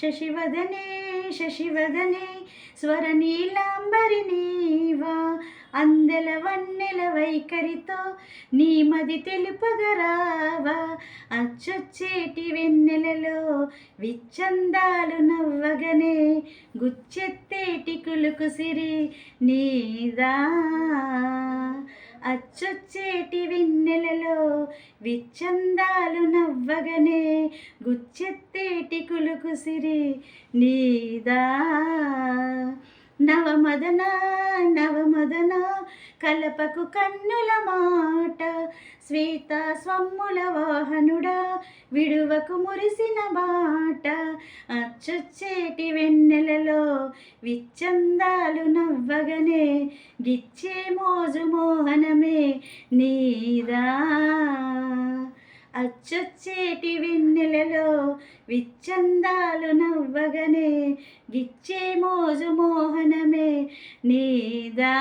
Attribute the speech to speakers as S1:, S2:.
S1: శశివదనే శశివదనే స్వరనీలాంబరి నీవా అందెల వన్నెల వైఖరితో నీ మది తెలుపగరావా అచ్చొచ్చేటి వెన్నెలలో విచ్చందాలు నవ్వగనే గుచ్చెత్తేటి కులుకు సిరి నీదా అచ్చొచ్చేటి వెన్నెలలో విచ్చందాలు నవ్వగనే గుచ్చెత్తేటి కులుకు సిరి నీదా నవమదన నవమదన కలపకు కన్నుల మాట శ్వేత స్వమ్ముల వాహనుడా విడువకు మురిసిన బాట అచ్చొచ్చేటి వెన్నెలలో విచ్చందాలు నవ్వగనే గిచ్చే మోజు మోహనమే నీదా అచ్చొచ్చేటి వెన్నెలలో విచ్చందాలు నవ్వగనే గిచ్చే మోజు మోహనమే నీదా.